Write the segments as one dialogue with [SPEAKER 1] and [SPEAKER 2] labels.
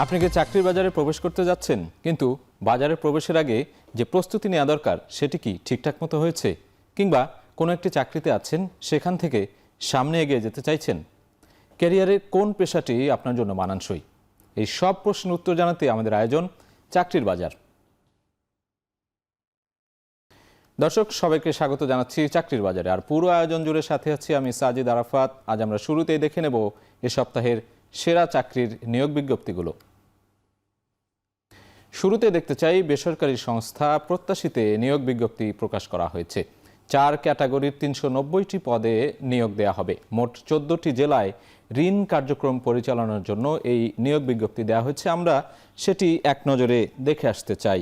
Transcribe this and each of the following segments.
[SPEAKER 1] আপনি কি চাকরির বাজারে প্রবেশ করতে যাচ্ছেন, কিন্তু বাজারে প্রবেশের আগে যে প্রস্তুতি নেওয়া দরকার সেটি কি ঠিকঠাক মতো হয়েছে? কিংবা কোনো একটি চাকরিতে আছেন, সেখান থেকে সামনে এগিয়ে যেতে চাইছেন? ক্যারিয়ারের কোন পেশাটি আপনার জন্য মানানসই? এই সব প্রশ্নের উত্তর জানাতে আমাদের আয়োজন চাকরির বাজার। দর্শক, সবাইকে স্বাগত জানাচ্ছি চাকরির বাজারে। আর পুরো আয়োজন জুড়ে সাথে আছি আমি সাজিদ আরাফাত। আজ আমরা শুরুতেই দেখে নেব এ সপ্তাহের সেরা চাকরির নিয়োগ বিজ্ঞপ্তিগুলো। শুরুতে দেখতে চাই বেসরকারি সংস্থা প্রত্যাশীতে নিয়োগ বিজ্ঞপ্তি প্রকাশ করা হয়েছে। 4 ক্যাটাগরির 390টি পদে নিয়োগ দেয়া হবে। মোট 14টি জেলায় ঋণ কার্যক্রম পরিচালনার জন্য এই নিয়োগ বিজ্ঞপ্তি দেওয়া হয়েছে। আমরা সেটি এক নজরে দেখে আসতে চাই।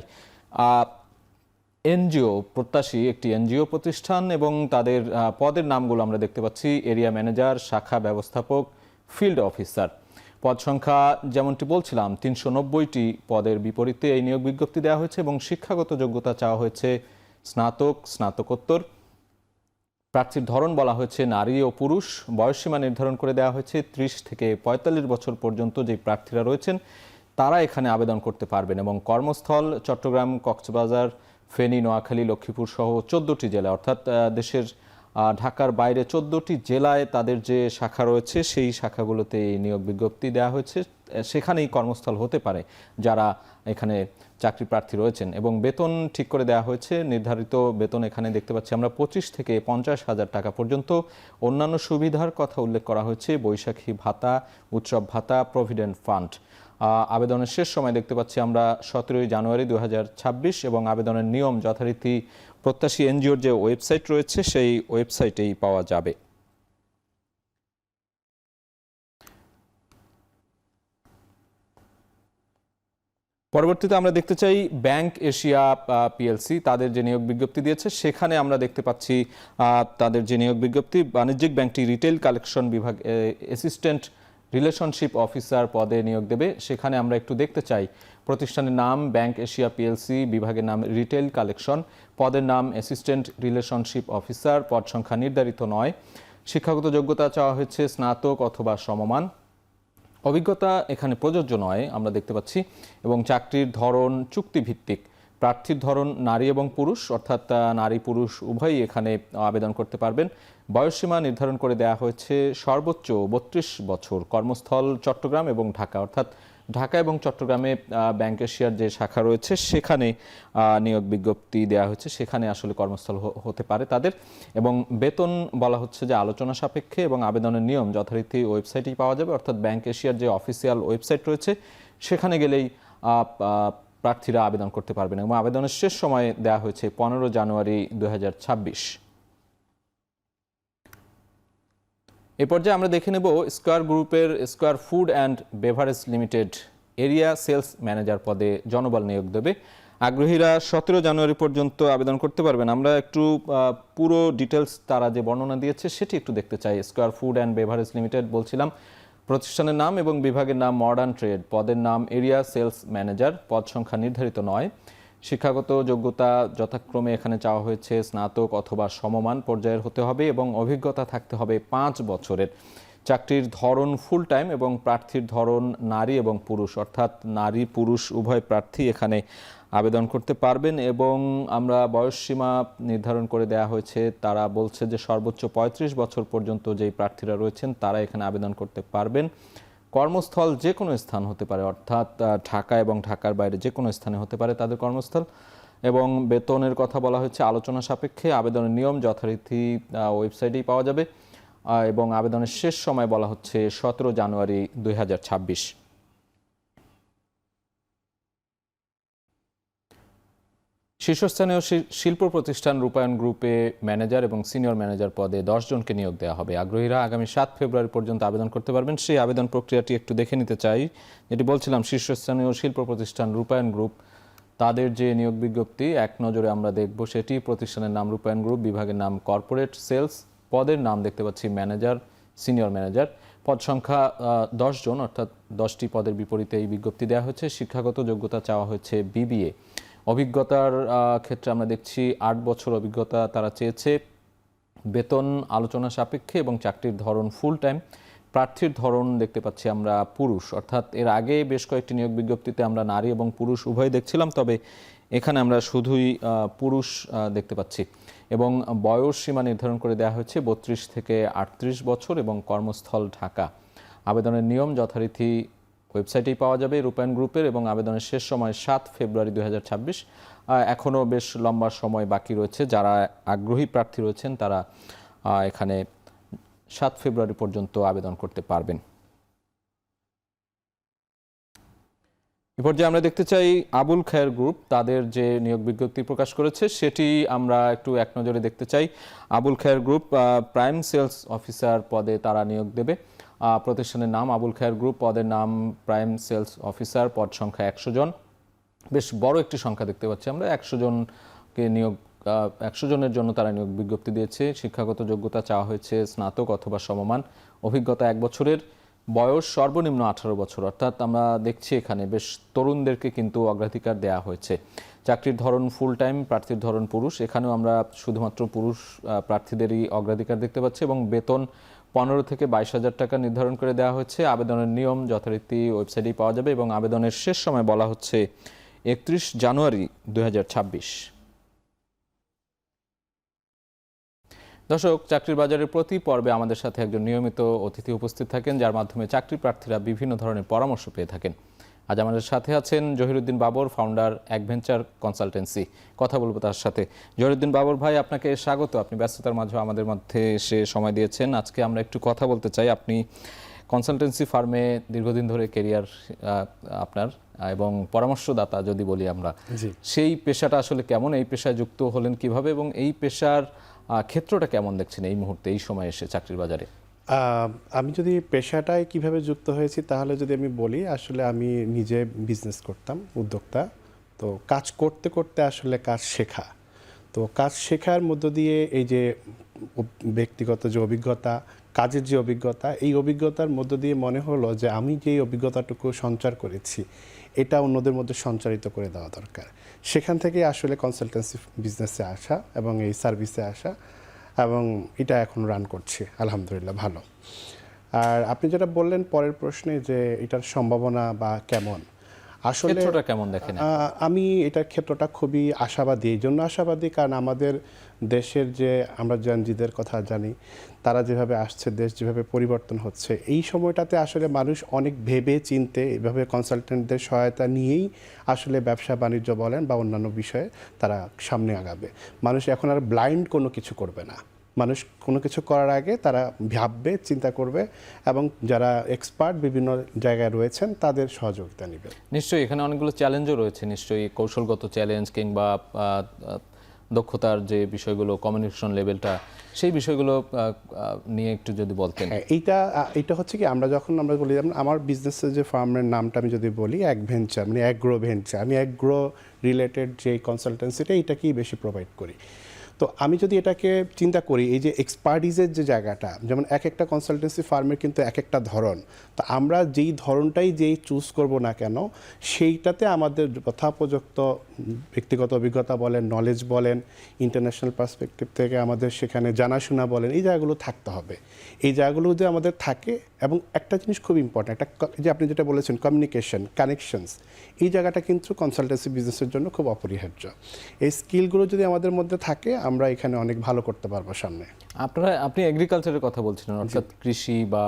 [SPEAKER 1] এনজিও প্রত্যাশী একটি এনজিও প্রতিষ্ঠান এবং তাদের পদের নামগুলো আমরা দেখতে পাচ্ছি: এরিয়া ম্যানেজার, শাখা ব্যবস্থাপক, ফিল্ড অফিসার। পদ সংখ্যা যেমনটি বলছিলাম 390টি পদের বিপরীতে এই নিয়োগ বিজ্ঞপ্তি দেওয়া হয়েছে এবং শিক্ষাগত যোগ্যতা চাওয়া হয়েছে স্নাতক, স্নাতকোত্তর। প্রার্থীর ধরন বলা হয়েছে নারী ও পুরুষ। বয়সসীমা নির্ধারণ করে দেওয়া হয়েছে 30 থেকে 45 বছর পর্যন্ত যে প্রার্থীরা রয়েছেন তারা এখানে আবেদন করতে পারবেন। এবং কর্মস্থল চট্টগ্রাম, কক্সবাজার, ফেনী, নোয়াখালী, লক্ষ্মীপুর সহ 14টি জেলা, অর্থাৎ দেশের ঢাকার বাইরে 14টি জেলায় তাদের যে শাখা রয়েছে সেই শাখাগুলোতে এই নিয়োগ বিজ্ঞপ্তি দেওয়া হয়েছে। সেখানেই কর্মস্থল হতে পারে যারা এখানে চাকরি প্রার্থী রয়েছেন। এবং বেতন ঠিক করে দেওয়া হয়েছে। নির্ধারিত বেতন এখানে দেখতে পাচ্ছি আমরা 25 থেকে 50,000 টাকা পর্যন্ত। অন্যান্য সুবিধার কথা উল্লেখ করা হয়েছে: বৈশাখী ভাতা, উৎসব ভাতা, প্রভিডেন্ট ফান্ড। আবেদনের শেষ সময় দেখতে পাচ্ছি আমরা 17 জানুয়ারি 2026 এবং আবেদনের নিয়ম যথারীতি প্রত্যাশী এনজিওর যে ওয়েবসাইট রয়েছে সেই ওয়েবসাইটেই পাওয়া যাবে। পরবর্তীতে আমরা দেখতে চাই ব্যাংক এশিয়া পিএলসি তাদের যে নিয়োগ বিজ্ঞপ্তি দিয়েছে সেখানে আমরা দেখতে পাচ্ছি তাদের যে নিয়োগ বিজ্ঞপ্তি, বাণিজ্যিক ব্যাংকটি রিটেল কালেকশন বিভাগ অ্যাসিস্ট্যান্ট রিলেশনশিপ অফিসার পদে নিয়োগ দেবে। সেখানে আমরা একটু দেখতে চাই প্রতিষ্ঠানের নাম ব্যাংক এশিয়া পিএলসি, বিভাগের নাম রিটেল কালেকশন, পদের নাম অ্যাসিস্ট্যান্ট রিলেশনশিপ অফিসার, পদ সংখ্যা নির্ধারিত নয়। শিক্ষাগত যোগ্যতা চাওয়া হয়েছে স্নাতক অথবা সমমান। অভিজ্ঞতা এখানে প্রযোজ্য নয় আমরা দেখতে পাচ্ছি। এবং চাকরির ধরন চুক্তিভিত্তিক। প্রার্থীর ধরন নারী এবং পুরুষ, অর্থাৎ নারী পুরুষ উভয়ই এখানে আবেদন করতে পারবেন। বয়সসীমা নির্ধারণ করে দেওয়া হয়েছে সর্বোচ্চ 32 বছর। কর্মস্থল চট্টগ্রাম এবং ঢাকা, অর্থাৎ ঢাকা এবং চট্টগ্রামে ব্যাংক এশিয়ার যে শাখা রয়েছে সেখানে নিয়োগ বিজ্ঞপ্তি দেওয়া হয়েছে, সেখানে আসলে কর্মস্থল হতে পারে তাদের। এবং বেতন বলা হচ্ছে যে আলোচনা সাপেক্ষে এবং আবেদনের নিয়ম যথারীতি ওয়েবসাইটেই পাওয়া যাবে, অর্থাৎ ব্যাংক এশিয়ার যে অফিসিয়াল ওয়েবসাইট রয়েছে সেখানে গেলেই প্রার্থীরা আবেদন করতে পারবেন। এবং আবেদনের শেষ সময় দেওয়া হয়েছে 15 জানুয়ারি 2026। এ পর্যায়ে আমরা দেখে নেব স্কয়ার গ্রুপের square food and beverage limited area sales manager পদে জনবল নিয়োগ দেবে। আগ্রহীরা 17 জানুয়ারি পর্যন্ত আবেদন করতে পারবেন। আমরা একটু পুরো ডিটেলস তারা যে বর্ণনা দিয়েছে সেটি একটু দেখতে চাই। Square food and beverage limited বলছিলাম, প্রতিষ্ঠানের নাম এবং বিভাগের নাম মডার্ন ট্রেড, পদের নাম এরিয়া সেলস ম্যানেজার, পদ সংখ্যা নির্ধারিত নয়। শিক্ষাগত যোগ্যতা যথাক্রমে এখানে চাওয়া হয়েছে স্নাতক অথবা সমমান পর্যায়ের হতে হবে এবং অভিজ্ঞতা থাকতে হবে 5 বছরের। চাকরির ধরন ফুল টাইম এবং প্রার্থীর ধরন নারী এবং পুরুষ, অর্থাৎ নারী পুরুষ উভয় প্রার্থী এখানে আবেদন করতে পারবেন। এবং আমরা বয়সসীমা নির্ধারণ করে দেওয়া হয়েছে, তারা বলছে যে সর্বোচ্চ 35 বছর পর্যন্ত যেই প্রার্থীরা রয়েছেন তারা এখানে আবেদন করতে পারবেন। কর্মস্থল যে কোনো স্থান হতে পারে, অর্থাৎ ঢাকা এবং ঢাকার বাইরে যে কোনো স্থানে হতে পারে তাদের কর্মস্থল। এবং বেতনের কথা বলা হয়েছে আলোচনা সাপেক্ষে। আবেদনের নিয়ম যথারীতি ওয়েবসাইটেই পাওয়া যাবে। এবং আবেদনের শেষ সময় বলা হচ্ছে 17 জানুয়ারি 2026। শীর্ষস্থানীয় শিল্প প্রতিষ্ঠান রূপায়ণ গ্রুপে ম্যানেজার এবং সিনিয়র ম্যানেজার পদে 10 জনকে নিয়োগ দেওয়া হবে। আগ্রহীরা আগামী 7 ফেব্রুয়ারি পর্যন্ত আবেদন করতে পারবেন। সেই আবেদন প্রক্রিয়াটি একটু দেখে নিতে চাই। যেটি বলছিলাম, শীর্ষস্থানীয় শিল্প প্রতিষ্ঠান রূপায়ণ গ্রুপ তাদের যে নিয়োগ বিজ্ঞপ্তি এক নজরে আমরা দেখব সেটি। প্রতিষ্ঠানের নাম রূপায়ণ গ্রুপ, বিভাগের নাম কর্পোরেট সেলস, পদের নাম দেখতে পাচ্ছি ম্যানেজার, সিনিয়র ম্যানেজার। পদ সংখ্যা 10 জন, অর্থাৎ 10টি পদের বিপরীতে এই বিজ্ঞপ্তি দেওয়া হয়েছে। শিক্ষাগত যোগ্যতা চাওয়া হয়েছে বিবিএ। অভিজ্ঞতার ক্ষেত্রে আমরা দেখছি 8 বছর অভিজ্ঞতা তারা চেয়েছে। বেতন আলোচনা সাপেক্ষে এবং চাকরির ধরন ফুল টাইম। প্রার্থীর ধরন দেখতে পাচ্ছি আমরা পুরুষ, অর্থাৎ এর আগে বেশ কয়েকটি নিয়োগ বিজ্ঞপ্তিতে আমরা নারী এবং পুরুষ উভয় দেখছিলাম, তবে এখানে আমরা শুধুই পুরুষ দেখতে পাচ্ছি এবং বয়স সীমা নির্ধারণ করে দেওয়া হয়েছে 32 থেকে 38 বছর এবং কর্মস্থল ঢাকা। আবেদনের নিয়ম যথারীতি ওয়েবসাইটেই পাওয়া যাবে রূপায়ণ গ্রুপের এবং আবেদনের শেষ সময় 7 ফেব্রুয়ারি 2026। এখনও বেশ লম্বা সময় বাকি রয়েছে। যারা আগ্রহী প্রার্থী রয়েছেন তারা এখানে 7 ফেব্রুয়ারি পর্যন্ত আবেদন করতে পারবেন। এ পর্যায়ে আমরা দেখতে চাই আবুল খায়ের গ্রুপ তাদের যে নিয়োগ বিজ্ঞপ্তি প্রকাশ করেছে সেটি আমরা একটু এক নজরে দেখতে চাই। আবুল খায়ের গ্রুপ প্রাইম সেলস অফিসার পদে তারা নিয়োগ দেবে। প্রতিষ্ঠানের নাম আবুল খায়ের গ্রুপ, পদের নাম প্রাইম সেলস অফিসার, পদ সংখ্যা 100 জন। বেশ বড় একটি সংখ্যা দেখতে পাচ্ছি আমরা। 100 জনকে নিয়োগ 100 জনের জন্য তারা নিয়োগ বিজ্ঞপ্তি দিয়েছে। শিক্ষাগত যোগ্যতা চাওয়া হয়েছে স্নাতক অথবা সমমান, অভিজ্ঞতা 1 বছরের, বয়স সর্বনিম্ন 18 বছর। অর্থাৎ আমরা দেখছি এখানে বেশ তরুণদেরকে কিন্তু অগ্রাধিকার দেওয়া হয়েছে। চাকরির ধরন ফুল টাইম, প্রার্থীর ধরন পুরুষ। এখানেও আমরা শুধুমাত্র পুরুষ প্রার্থীদেরই অগ্রাধিকার দেখতে পাচ্ছি এবং বেতন 15 থেকে 22,000 টাকা নির্ধারণ করে দেওয়া হয়েছে। আবেদনের নিয়ম যথারীতি ওয়েবসাইটেই পাওয়া যাবে এবং আবেদনের শেষ সময় বলা হচ্ছে 31 জানুয়ারি 2026। দর্শক, চাকরির বাজারের প্রতি পর্বে আমাদের সাথে একজন নিয়মিত অতিথি উপস্থিত থাকেন, যার মাধ্যমে চাকরি প্রার্থীরা বিভিন্ন ধরনের পরামর্শ পেয়ে থাকেন। আজ আমাদের সাথে আছেন Zahiruddin Babar, founder adventure consultancy. কথা বলবো তার সাথে। জহিরুদ্দিন বাবর ভাই, আপনাকে স্বাগত। আপনি ব্যস্ততার মাঝে আমাদের মধ্যে এসে সময় দিয়েছেন। আজকে আমরা একটু কথা বলতে চাই। আপনি কনসালটেন্সি ফার্মে দীর্ঘদিন ধরে কেরিয়ার আপনার, এবং পরামর্শদাতা যদি বলি আমরা, সেই পেশাটা আসলে কেমন, এই পেশায় যুক্ত হলেন কিভাবে এবং এই পেশার ক্ষেত্রটা কেমন দেখছেন এই মুহূর্তে, এই সময় এসে চাকরির বাজারে?
[SPEAKER 2] আমি যদি পেশাটায় কিভাবে যুক্ত হয়েছি তাহলে যদি আমি বলি, আসলে আমি নিজে বিজনেস করতাম, উদ্যোক্তা। তো কাজ করতে করতে আসলে কাজ শেখা, তো কাজ শেখার মধ্য দিয়ে এই যে ব্যক্তিগত যে অভিজ্ঞতা, কাজের যে অভিজ্ঞতা, এই অভিজ্ঞতার মধ্য দিয়ে মনে হলো যে আমি যেই অভিজ্ঞতাটুকু সঞ্চার করেছি এটা অন্যদের মধ্যে সঞ্চারিত করে দেওয়া দরকার। সেখান থেকে আসলে কনসালটেন্সি বিজনেসে আসা এবং এই সার্ভিসে আসা, এবং এটা এখন রান করছি আলহামদুলিল্লাহ ভালো। আর আপনি যেটা বললেন পরের প্রশ্নে যে এটার সম্ভাবনা বা কেমন, আসলে
[SPEAKER 1] ক্ষেত্রটা কেমন দেখেন?
[SPEAKER 2] আমি এটার ক্ষেত্রটা খুবই আশাবাদী। এই জন্য আশাবাদী কারণ আমাদের দেশের যে আমরা জনজিদের কথা জানি, তারা যেভাবে আসছে, দেশ যেভাবে পরিবর্তন হচ্ছে, এই সময়টাতে আসলে মানুষ অনেক ভেবে চিনতে এভাবে কনসালটেন্টদের সহায়তা নিয়েই আসলে ব্যবসা বাণিজ্য বলেন বা অন্যান্য বিষয়ে তারা সামনে আগাবে। মানুষ এখন আর ব্লাইন্ড কোনো কিছু করবে না। মানুষ কোনো কিছু করার আগে তারা ভাববে, চিন্তা করবে এবং যারা এক্সপার্ট বিভিন্ন জায়গায় রয়েছেন তাদের সহযোগিতা নেবে।
[SPEAKER 1] নিশ্চয়ই এখানে অনেকগুলো চ্যালেঞ্জও রয়েছে, নিশ্চয়ই কৌশলগত চ্যালেঞ্জ কিংবা দক্ষতার যে বিষয়গুলো, কমিউনিকেশন লেভেলটা, সেই বিষয়গুলো নিয়ে একটু যদি বলতেন।
[SPEAKER 2] এইটা হচ্ছে কি, আমরা বলি আমার বিজনেসের যে ফার্মের নামটা আমি যদি বলি অ্যাডভেঞ্চার, মানে অ্যাগ্রো ভেঞ্চার, আমি অ্যাগ্রো রিলেটেড যে কনসালটেন্সিটা এইটাকেই বেশি প্রোভাইড করি। তো আমি যদি এটাকে চিন্তা করি, এই যে এক্সপার্টিসের যে জায়গাটা, যেমন এক একটা কনসালটেন্সি ফার্মের কিন্তু এক একটা ধরন, তো আমরা যেই ধরনটাই চুজ করব না কেন, সেইটাতে আমাদের যথোপযুক্ত ব্যক্তিগত অভিজ্ঞতা বলেন, নলেজ বলেন, ইন্টারন্যাশনাল পার্সপেক্টিভ থেকে আমাদের সেখানে জানাশোনা বলেন, এই জায়গাগুলো থাকতে হবে। এই জায়গাগুলো যদি আমাদের থাকে, এবং একটা জিনিস খুব ইম্পর্ট্যান্ট, যে আপনি যেটা বলেছেন কমিউনিকেশন, কানেকশনস, এই জায়গাটা কিন্তু কনসালটেন্সি বিজনেসের জন্য খুব অপরিহার্য। এই স্কিলগুলো যদি আমাদের মধ্যে থাকে, আমরা এখানে অনেক ভালো করতে পারবো সামনে।
[SPEAKER 1] আপনি এগ্রিকালচারের কথা বলছিলেন, অর্থাৎ কৃষি বা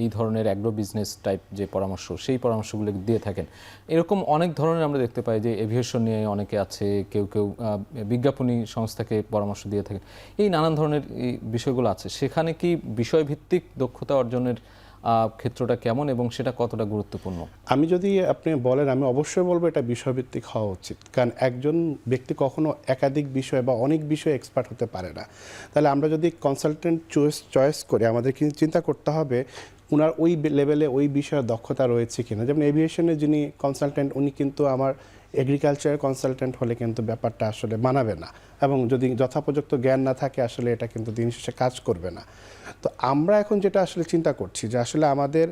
[SPEAKER 1] এই ধরনের অ্যাগ্রো বিজনেস টাইপ যে পরামর্শ, সেই পরামর্শগুলো দিয়ে থাকেন। এরকম অনেক ধরনের আমরা দেখতে পাই যে এভিয়েশন নিয়ে অনেকে আছে, কেউ বিজ্ঞাপনী সংস্থাকে পরামর্শ দিয়ে থাকেন। এই নানান ধরনের এই বিষয়গুলো আছে, সেখানে কি বিষয়ভিত্তিক দক্ষতা অর্জনের ক্ষেত্রটা কেমন এবং সেটা কতটা গুরুত্বপূর্ণ?
[SPEAKER 2] আমি যদি আপনি বলেন, আমি অবশ্যই বলবো এটা বিষয়ভিত্তিক হওয়া উচিত, কারণ একজন ব্যক্তি কখনো একাধিক বিষয় বা অনেক বিষয়ে এক্সপার্ট হতে পারে না। তাহলে আমরা যদি কনসালটেন্ট চয়েস করি, আমাদের কিন্তু চিন্তা করতে হবে ওনার ওই লেভেলে ওই বিষয়ে দক্ষতা রয়েছে কিনা। যেমন এভিয়েশনের যিনি কনসালটেন্ট, উনি কিন্তু আমার এগ্রিকালচার কনসালটেন্ট হলে কিন্তু ব্যাপারটা আসলে মানাবে না, এবং যদি যথাপযুক্ত জ্ঞান না থাকে আসলে এটা কিন্তু দিন শেষে কাজ করবে না। তো আমরা এখন যেটা আসলে চিন্তা করছি যে আসলে আমাদের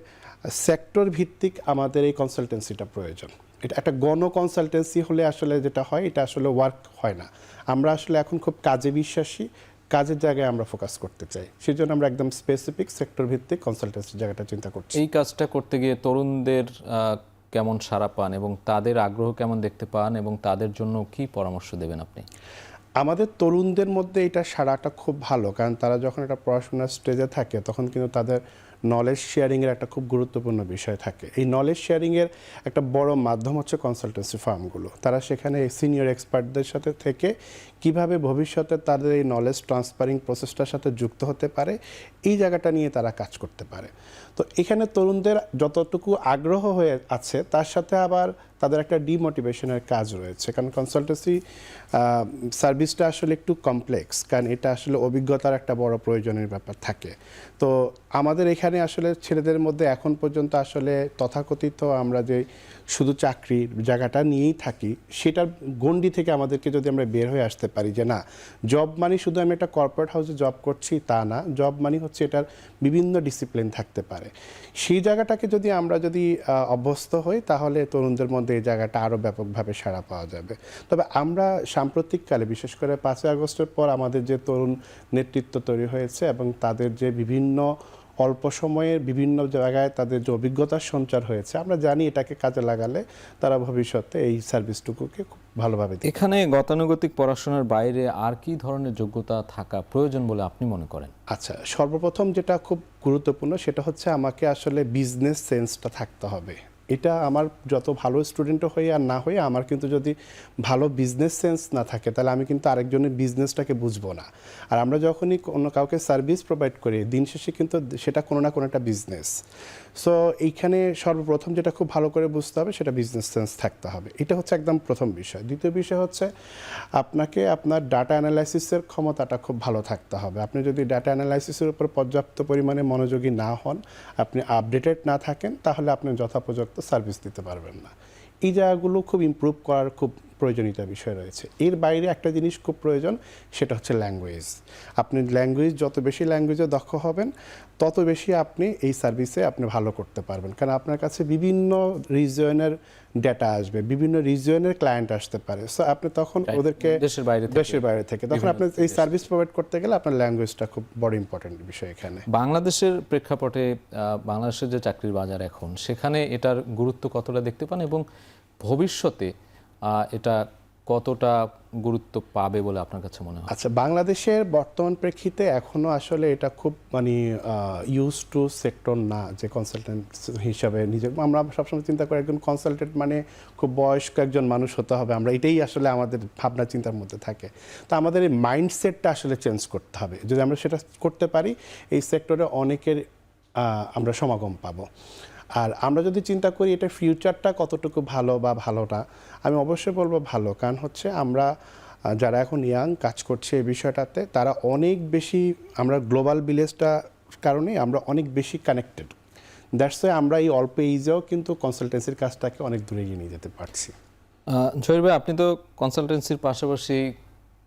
[SPEAKER 2] সেক্টর ভিত্তিক আমাদের এই কনসালটেন্সিটা প্রয়োজন। এটা একটা গণ কনসালটেন্সি হলে আসলে যেটা হয়, এটা আসলে ওয়ার্ক হয় না। আমরা আসলে এখন খুব কাজে বিশ্বাসী, কাজের জায়গায় আমরা ফোকাস করতে চাই, সেই জন্য আমরা একদম স্পেসিফিক সেক্টর ভিত্তিক কনসালটেন্সি জায়গাটা চিন্তা করছি।
[SPEAKER 1] এই কাজটা করতে গিয়ে তরুণদের কেমন সাড়া পান এবং তাদের আগ্রহ কেমন দেখতে পান এবং তাদের জন্য কি পরামর্শ দেবেন আপনি?
[SPEAKER 2] আমাদের তরুণদের মধ্যে এটা সাড়াটা খুব ভালো, কারণ তারা যখন একটা পড়াশোনার স্টেজে থাকে তখন কিন্তু তাদের নলেজ শেয়ারিংয়ের একটা খুব গুরুত্বপূর্ণ বিষয় থাকে। এই নলেজ শেয়ারিংয়ের একটা বড় মাধ্যম হচ্ছে কনসালটেন্সি ফার্মগুলো। তারা সেখানে সিনিয়র এক্সপার্টদের সাথে থেকে কিভাবে ভবিষ্যতে তাদের এই নলেজ ট্রান্সফারিং প্রসেসটার সাথে যুক্ত হতে পারে, এই জায়গাটা নিয়ে তারা কাজ করতে পারে। তো এখানে তরুণদের যতটুকু আগ্রহ হয়ে আছে তার সাথে আবার তাদের একটা ডিমোটিভেশনের কাজ রয়েছে, কারণ কনসালটেন্সি সার্ভিসটা আসলে একটু কমপ্লেক্স, কারণ এটা আসলে অভিজ্ঞতার একটা বড় প্রয়োজনের ব্যাপার থাকে। তো আমাদের এখানে আসলে ছেলেদের মধ্যে এখন পর্যন্ত আসলে তথাকথিত আমরা যে শুধু চাকরির জায়গাটা নিয়েই থাকি, সেটার গণ্ডি থেকে আমাদেরকে যদি আমরা বের হয়ে আসতে পারি যে না, জব মানে শুধু আমি একটা কর্পোরেট হাউসে জব করছি তা না, জব মানে হচ্ছে এটার বিভিন্ন ডিসিপ্লিন থাকতে পারে, সেই জায়গাটাকে যদি আমরা অভ্যস্ত হই তাহলে তরুণদের মধ্যে এই জায়গাটা আরও ব্যাপকভাবে সাড়া পাওয়া যাবে। তবে আমরা সাম্প্রতিককালে বিশেষ করে 5ই আগস্টের পর আমাদের যে তরুণ নেতৃত্ব তৈরি হয়েছে এবং তাদের যে বিভিন্ন অল্প সময়ে বিভিন্ন জায়গায় তাদের যে অভিজ্ঞতার সঞ্চার হয়েছে, আমরা জানি এটাকে কাজে লাগালে তারা ভবিষ্যতে এই সার্ভিসটুকুকে খুব ভালোভাবে দেবে।
[SPEAKER 1] এখানে গতানুগতিক পড়াশোনার বাইরে আর কি ধরনের যোগ্যতা থাকা প্রয়োজন বলে আপনি মনে করেন?
[SPEAKER 2] আচ্ছা, সর্বপ্রথম যেটা খুব গুরুত্বপূর্ণ সেটা হচ্ছে আমাকে আসলে বিজনেস সেন্সটা থাকতে হবে। এটা আমার যত ভালো স্টুডেন্টও হই আর না হই, আমার কিন্তু যদি ভালো বিজনেস সেন্স না থাকে তাহলে আমি কিন্তু আরেকজনের বিজনেসটাকে বুঝবো না। আর আমরা যখনই কোনো কাউকে সার্ভিস প্রোভাইড করি, দিন শেষে কিন্তু সেটা কোনো না কোনো একটা বিজনেস। সো এইখানে সর্বপ্রথম যেটা খুব ভালো করে বুঝতে হবে সেটা বিজনেস সেন্স থাকতে হবে, এটা হচ্ছে একদম প্রথম বিষয়। দ্বিতীয় বিষয় হচ্ছে আপনাকে আপনার ডাটা অ্যানালাইসিসের ক্ষমতাটা খুব ভালো থাকতে হবে। আপনি যদি ডাটা অ্যানালাইসিসের উপর পর্যাপ্ত পরিমাণে মনোযোগী না হন, আপনি আপডেটেড না থাকেন, তাহলে আপনি যথাপর্যাপ্ত সার্ভিস দিতে পারবেন না। এই জায়গাগুলো খুব ইমপ্রুভ করার খুব প্রয়োজনীয়তা বিষয় রয়েছে। এর বাইরে একটা জিনিস খুব প্রয়োজন, সেটা হচ্ছে ল্যাঙ্গুয়েজ। আপনি যত বেশি ল্যাঙ্গুয়েজে দক্ষ হবেন তত বেশি আপনি এই সার্ভিসে আপনি ভালো করতে পারবেন, কারণ আপনার কাছে বিভিন্ন রিজিয়নের ডেটা আসবে, বিভিন্ন রিজিয়নের ক্লায়েন্ট আসতে পারে। সো আপনি তখন ওদেরকে দেশের বাইরে থেকে তখন আপনি এই সার্ভিস প্রোভাইড করতে গেলে আপনার ল্যাঙ্গুয়েজটা খুব বড় ইম্পর্টেন্ট বিষয় এখানে।
[SPEAKER 1] বাংলাদেশের প্রেক্ষাপটে বাংলাদেশের যে চাকরির বাজার এখন, সেখানে এটার গুরুত্ব কতটা দেখতে পান এবং ভবিষ্যতে এটা কতটা গুরুত্ব পাবে বলে আপনার কাছে মনে হয়?
[SPEAKER 2] আচ্ছা, বাংলাদেশের বর্তমান প্রেক্ষিতে এখনো আসলে এটা খুব ইউজ টু সেক্টর না, যে কনসালটেন্ট হিসাবে আমরা সবসময় চিন্তা করি একজন কনসালটেন্ট মানে খুব বয়স্ক একজন মানুষ হতে হবে, আমরা এটাই আসলে আমাদের ভাবনা চিন্তার মধ্যে থাকে। তো আমাদের এই মাইন্ডসেটটা আসলে চেঞ্জ করতে হবে। যদি আমরা সেটা করতে পারি, এই সেক্টরে অনেকের আমরা সমাগম পাবো। আর আমরা যদি চিন্তা করি এটা ফিউচারটা কতটুকু ভালো বা ভালো না, আমি অবশ্যই বলবো ভালো, কারণ হচ্ছে আমরা যারা এখন ইয়াং কাজ করছে এই বিষয়টাতে, তারা অনেক বেশি, আমরা গ্লোবাল ভিলেজটা কারণে আমরা অনেক বেশি কানেক্টেড। দ্যাটস ওয়াই আমরা এই অল্প এইজেও কিন্তু কনসালটেন্সির কাজটাকে অনেক দূরে এগিয়ে নিয়ে যেতে পারছি।
[SPEAKER 1] জহির ভাই, আপনি তো কনসালটেন্সির পাশাপাশি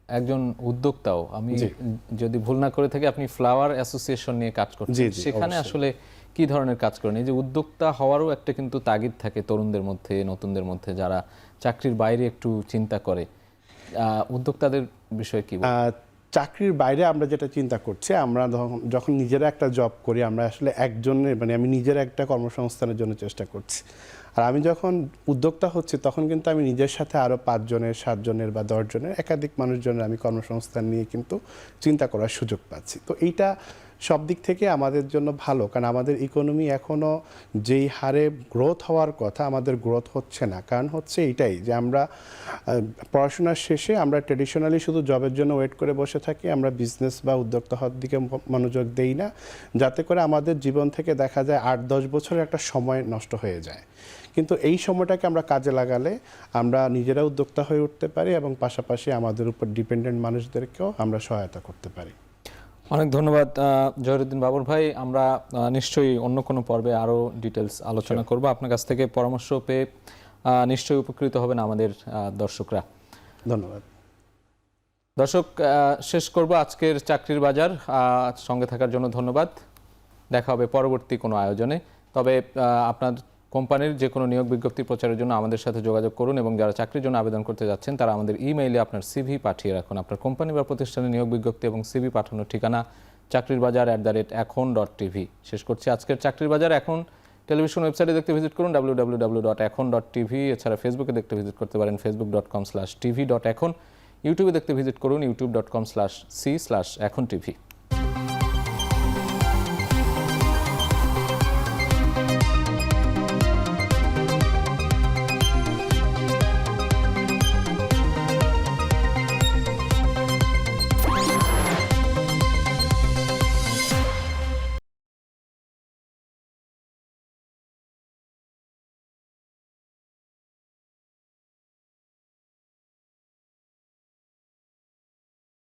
[SPEAKER 1] একজন উদ্যোক্তাও, আমি যদি ভুল না করে থাকি আপনি ফ্লাওয়ার অ্যাসোসিয়েশন নিয়ে কাজ করছেন, সেখানে আসলে কি ধরনের কাজ করেন? এই যে উদ্যোক্তা হওয়ারও একটা কিন্তু তাগিদ থাকে তরুণদের মধ্যে, নতুনদের মধ্যে, যারা চাকরির বাইরে একটু চিন্তা করে, উদ্যোক্তাদের বিষয়ে কি বলবেন?
[SPEAKER 2] চাকরির বাইরে আমরা যেটা চিন্তা করছি, আমরা যখন নিজেরা একটা জব করি, আমরা আসলে একজনের আমি নিজের একটা কর্মসংস্থানের জন্য চেষ্টা করছি। আর আমি যখন উদ্যোক্তা হচ্ছি তখন কিন্তু আমি নিজের সাথে আরও 5 জনের, 7 জনের বা 10 জনের একাধিক মানুষজনের আমি কর্মসংস্থান নিয়ে কিন্তু চিন্তা করার সুযোগ পাচ্ছি। তো এইটা সব দিক থেকে আমাদের জন্য ভালো, কারণ আমাদের ইকোনমি এখনও যেই হারে গ্রোথ হওয়ার কথা, আমাদের গ্রোথ হচ্ছে না। কারণ হচ্ছে এইটাই যে আমরা পড়াশোনার শেষে আমরা ট্রেডিশনালি শুধু জবের জন্য ওয়েট করে বসে থাকি, আমরা বিজনেস বা উদ্যোক্তা হওয়ার দিকে মনোযোগ দেই না, যাতে করে আমাদের জীবন থেকে দেখা যায় 8-10 বছরের একটা সময় নষ্ট হয়ে যায়। কিন্তু এই সময়টাকে আমরা কাজে লাগালে আমরা নিজেরা উদ্যোক্তা হয়ে উঠতে পারি এবং পাশাপাশি আমাদের উপর ডিপেন্ডেন্ট মানুষদেরকেও আমরা সহায়তা করতে পারি।
[SPEAKER 1] অনেক ধন্যবাদ জহিরুদ্দিন বাবর ভাই। আমরা নিশ্চয়ই অন্য কোনো পর্বে আরও ডিটেলস আলোচনা করব। আপনার কাছ থেকে পরামর্শ পেয়ে নিশ্চয়ই উপকৃত হবেন আমাদের দর্শকরা।
[SPEAKER 2] ধন্যবাদ
[SPEAKER 1] দর্শক, শেষ করব আজকের চাকরির বাজার। সঙ্গে থাকার জন্য ধন্যবাদ। দেখা হবে পরবর্তী কোনো আয়োজনে। তবে আপনার কোম্পানির যে কোনো নিয়োগ বিজ্ঞপ্তি প্রচারের জন্য আমাদের সাথে যোগাযোগ করুন এবং যারা চাকরির জন্য আবেদন করতে যাচ্ছেন তারা আমাদের ইমেইলে আপনার সিভি পাঠিয়ে রাখুন। আপনার কোম্পানি বা প্রতিষ্ঠানে নিয়োগ বিজ্ঞপ্তি এবং সিভি পাঠানোর ঠিকানা চাকরিরবাজার@এখন.tv। শেষ করছি আজকের চাকরির বাজার। এখন টেলিভিশন ওয়েবসাইটে দেখতে ভিজিট করুন www.ekon.tv। এছাড়া ফেসবুকে দেখতে ভিজিট করতে পারেন facebook.com/tv.ekon। ইউটিউবে দেখতে ভিজিট করুন youtube.com/c/echontv।